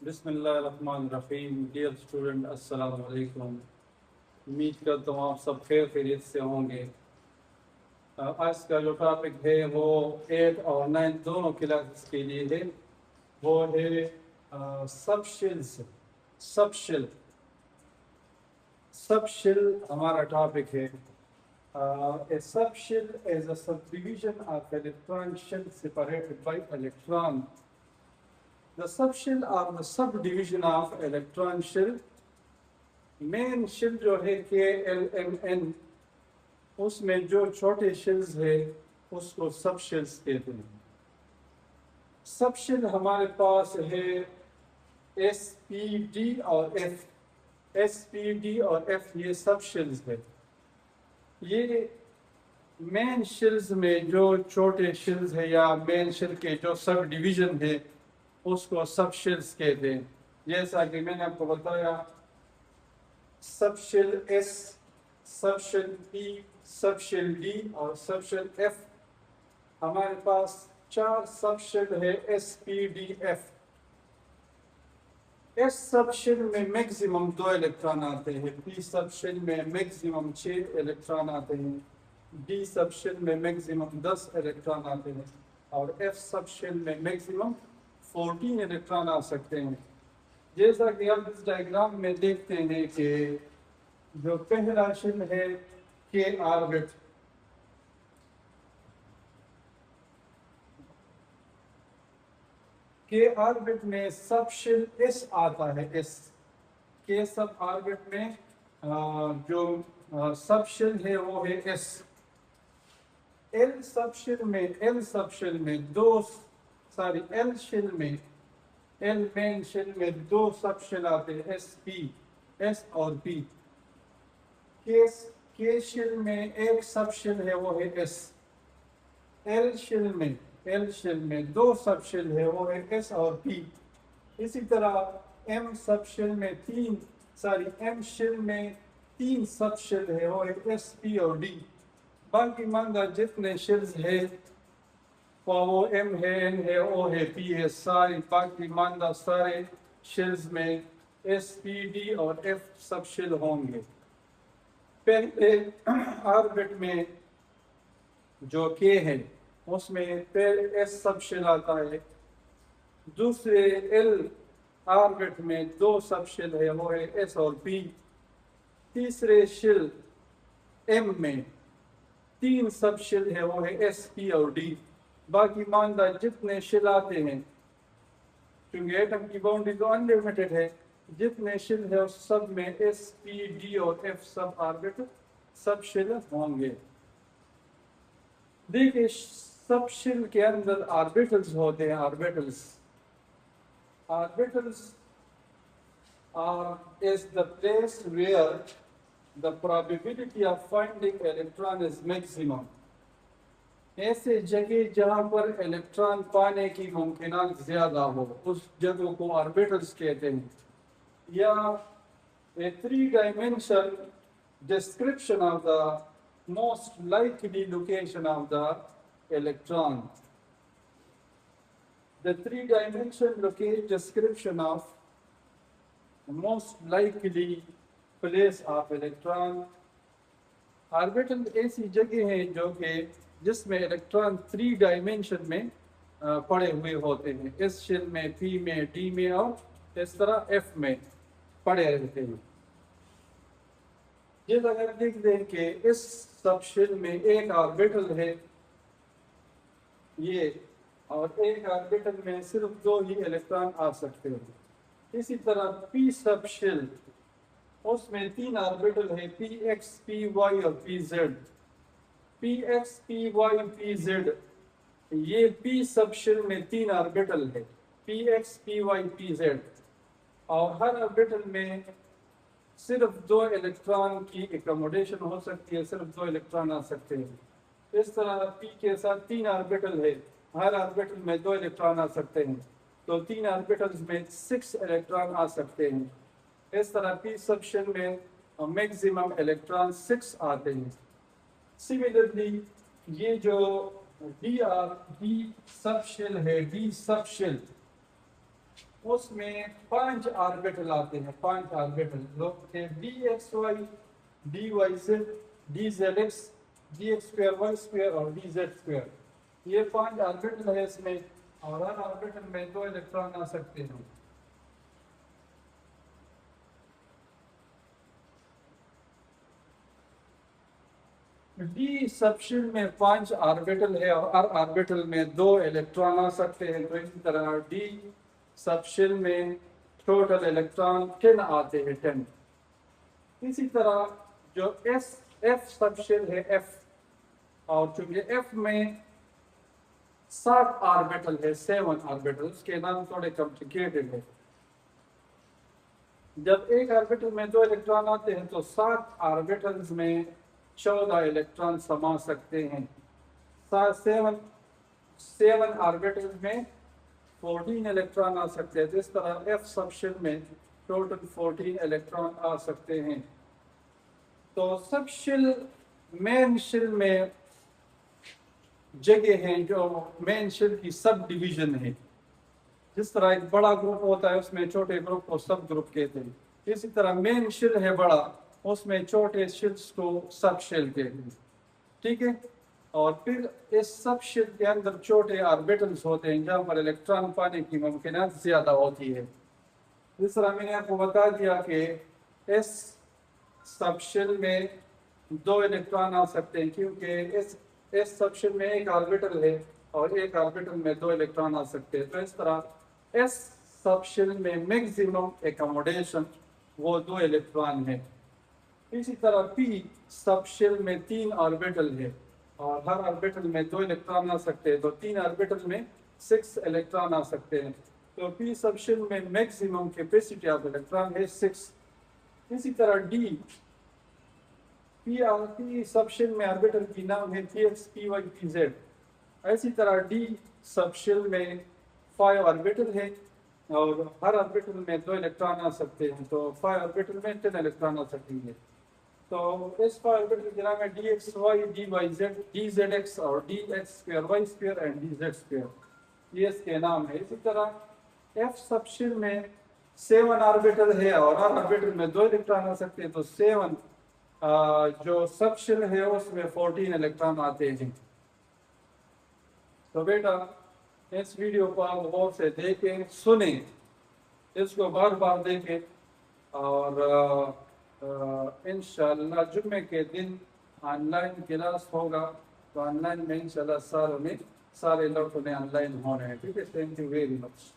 بسم اللہ الرحمن الرحیم. ڈیئر اسٹوڈنٹ، السلام علیکم. امید کرتا ہوں آپ سب خیر خیریت سے ہوں گے. آج کا جو ٹاپک ہے وہ 8 اور 9 دونوں کلاسز کے لیے ہے. وہ ہے سب شیلز. سب شیل ہمارا ٹاپک ہے. A subshell is a subdivision of electron shell separated by electron. The subshell are the subdivision of electron shell. Main shell جو ہے KLMN، اس میں جو چھوٹے شیلز ہے اس کو سب شیلز کہتے ہیں. سب شیل ہمارے پاس ہے SPD اور F. SPD اور F یہ سب شیلز ہے. یہ مین شیلز میں جو چھوٹے شیلز ہے یا مین شیل کے جو سب ڈویژن ہے اس کو سب شیلز کہتے ہیں. جیسا کہ میں نے آپ کو بتایا، sub shell S, sub shell P, sub shell D اور سب شیل ایف. ہمارے پاس 4 سب شیل ہے S P D F. S sub shell میں میکسیمم 2 الیکٹران آتے ہیں، پی سب شیل میں میکسیمم 6 الیکٹران آتے ہیں، ڈی سب شیل میں میکسیمم 10 الیکٹران آتے ہیں اور ایف سب شیل میں میکسیمم 14 الیکٹران آ سکتے ہیں. جیسا کہ ہم اس ڈائیگرام میں دیکھتے ہیں کہ جو پہلا شیل ہے کے آربٹ، کے آربٹ میں سب شیل ایس آتا ہے. ایس کے سب آربٹ میں جو سب شیل ہے وہ ہے ایس. ایل سب شیل میں ایل مین شیل میں 2 سب شیل آتے ہیں، ایس پی، ایس اور پی. کے شیل میں ایک سب شیل ہے وہ ہے ایس. ایل شیل میں 2 سب شیل ہے وہ ہے ایس اور پی. اسی طرح ایم شیل میں 3 سب شیل ہے وہ ہے ایس پی اور ڈی. باقی ماندہ جتنے شیلز ہے وہ ایم ہے، این ہے، او ہے، پی ہے، باقی ماندہ سارے شیلز میں ایس پی ڈی اور ایف سب شیل ہوں گے. پہلے آربٹ میں جو کے ہے اس میں پہلے ایس سب شیل آتا ہے. دوسرے ایل آربٹ میں 2 سب شیل ہے وہ ہے ایس اور پی. تیسرے شیل ایم میں 3 سب شیل ہے وہ ہے ایس پی اور ڈی. باقی ماندہ جتنے شیل آتے ہیں، کیونکہ ایٹم کی باؤنڈری تو انلمیٹڈ ہے، جتنے شیل ہے اس سب میں ایس پی ڈی اور ایف سب آربٹ سب شیل ہوں گے. دیکھیں سب شیل کے اندر آربیٹلز ہوتے ہیں. Orbitals is the place where the probability of finding electron is maximum. ایسے جگہ جہاں پر الیکٹران پانے کی ممکنات زیادہ ہو اس جگہ کو آربیٹلز کہتے ہیں. یا a 3-dimensional description of the most likely location of the electron. The 3-dimensional description of most likely place of electron. Orbital ایسی جگہ ہیں جو کہ جس میں الیکٹران 3 ڈائمینشن میں پڑے ہوئے ہوتے ہیں، اس شیل میں، پی میں، ڈی میں اور اس طرح ایف میں پڑے رہتے ہیں. یہ اگر دیکھ دیں کہ اس سب شیل میں ایک آربیٹل ہے یہ، اور ایک آربیٹل میں صرف 2 ہی الیکٹران آ سکتے ہیں. اسی طرح پی سب شیل، اس میں 3 آربیٹل ہے، پی ایکس، پی وائی اور پی زیڈ. پی ایکس، پی وائی، پی زیڈ، یہ پی سب شیل میں 3 آربیٹل ہے، پی ایکس، پی وائی، پی زیڈ. اور ہر آربیٹل میں صرف 2 الیکٹران کی ایکوموڈیشن ہو سکتی ہے، صرف 2 الیکٹران آ سکتے ہیں. اس طرح پی کے ساتھ 3 آربیٹل ہے، ہر آربیٹل میں 2 الیکٹران آ سکتے ہیں، تو 3 آربیٹلز میں 6 الیکٹران آ سکتے ہیں. اس طرح پی سب شیل میں میکسیمم الیکٹران 6 آتے ہیں. سملرلی یہ جو ڈی سب شیل ہے، ڈی سب شیل اس میں 5 آربیٹل آتے ہیں، 5 آربیٹل جو کہ D X Y, D Y Z, D Z X, D X square Y square اور ڈی زیڈ اسکوائر، یہ 5 آربیٹل ہے اس میں، اور ہر آربیٹل میں 2 الیکٹران آ سکتے ہیں۔ ڈی سب شیل میں 5 آربیٹل ہے اور ہر آربیٹل میں 2 الیکٹران آ سکتے ہیں، تو اسی طرح ڈی سب شیل میں ٹوٹل الیکٹران 10 آتے ہیں، 10۔ اسی طرح جو ایف سب شیل ہے، ایف، اور چونکہ ایف میں 7 آربیٹل ہے، 7 آربیٹل، اس کے نام تھوڑے کمپلیکیٹڈ ہے۔ جب ایک آربیٹل میں 2 الیکٹران آتے ہیں تو 7 آربیٹلز میں 14 الیکٹران سما سکتے ہیں۔ 7 آربیٹل میں 14 الیکٹران آ سکتے ہیں، اس طرح ایف سب شیل میں ٹوٹل 14 الیکٹران آ سکتے ہیں۔ تو سب شیل، مین شیل میں جگہ ہیں جو مین شیل کی سب ڈویژن ہے، جس طرح ایک بڑا گروپ ہوتا ہے اس میں چھوٹے گروپ کو سب گروپ کہتے ہیں، اسی طرح مین شیل ہے بڑا، اس میں چھوٹے شیلز کو سب شیل کہتے ہیں، ٹھیک ہے۔ اور پھر اس سب شیل کے اندر چھوٹے آربیٹلز ہوتے ہیں جہاں پر الیکٹران پانے کی ممکنات زیادہ ہوتی ہے۔ جس طرح میں نے آپ کو بتا دیا کہ اس سب شیل میں 2 الیکٹران آ سکتے ہیں، کیونکہ اس سب شیل میں ایک آربیٹل ہے اور ایک آربیٹل میں 2 الیکٹران آ سکتے ہیں، تو اس طرح اس سب شیل میں میکسیمم ایکوموڈیشن وہ 2 الیکٹران ہے۔ اسی طرح پی سب شیل میں 3 آربیٹل ہے اور ہر آربیٹل میں 2 الیکٹران آ سکتے ہیں، تو 3 آربیٹل میں 6 الیکٹران آ سکتے ہیں، تو پی سب شیل میں میکسیمم کیپیسٹی آف الیکٹران ہے 6۔ اسی طرح ڈی پی سب شیل میں آربیٹل کی نام ہے پی ایکس، پی وائی، پی زیڈ۔ اسی طرح ڈی سب شیل میں 5 آربیٹل ہے اور ہر آربیٹل میں 2 الیکٹران آ سکتے ہیں، تو 5 آربیٹل میں 10 الیکٹران آ سکیں گے۔ تو اس 5 آربیٹل کے نام ہے D X Y, D Y Z, D Z X اور D X square Y square and D Z square, یہ اس کے نام ہے۔ اسی طرح ایف سب شیل میں 7 آربیٹل ہے اور ہر آربیٹل میں 2 الیکٹران آ سکتے ہیں، تو 7 جو سب شیل ہے اس میں 14 الیکٹران آتے ہیں۔ تو بیٹا اس ویڈیو کو آپ غور سے دیکھیں، سنیں، اس کو بار بار دیکھیں، اور انشاءاللہ جمعے کے دن آن لائن کلاس ہوگا، تو آن لائن میں انشاءاللہ سارے لوگوں نے آن لائن ہونے ہیں، ٹھیک ہے۔ Thank you very much.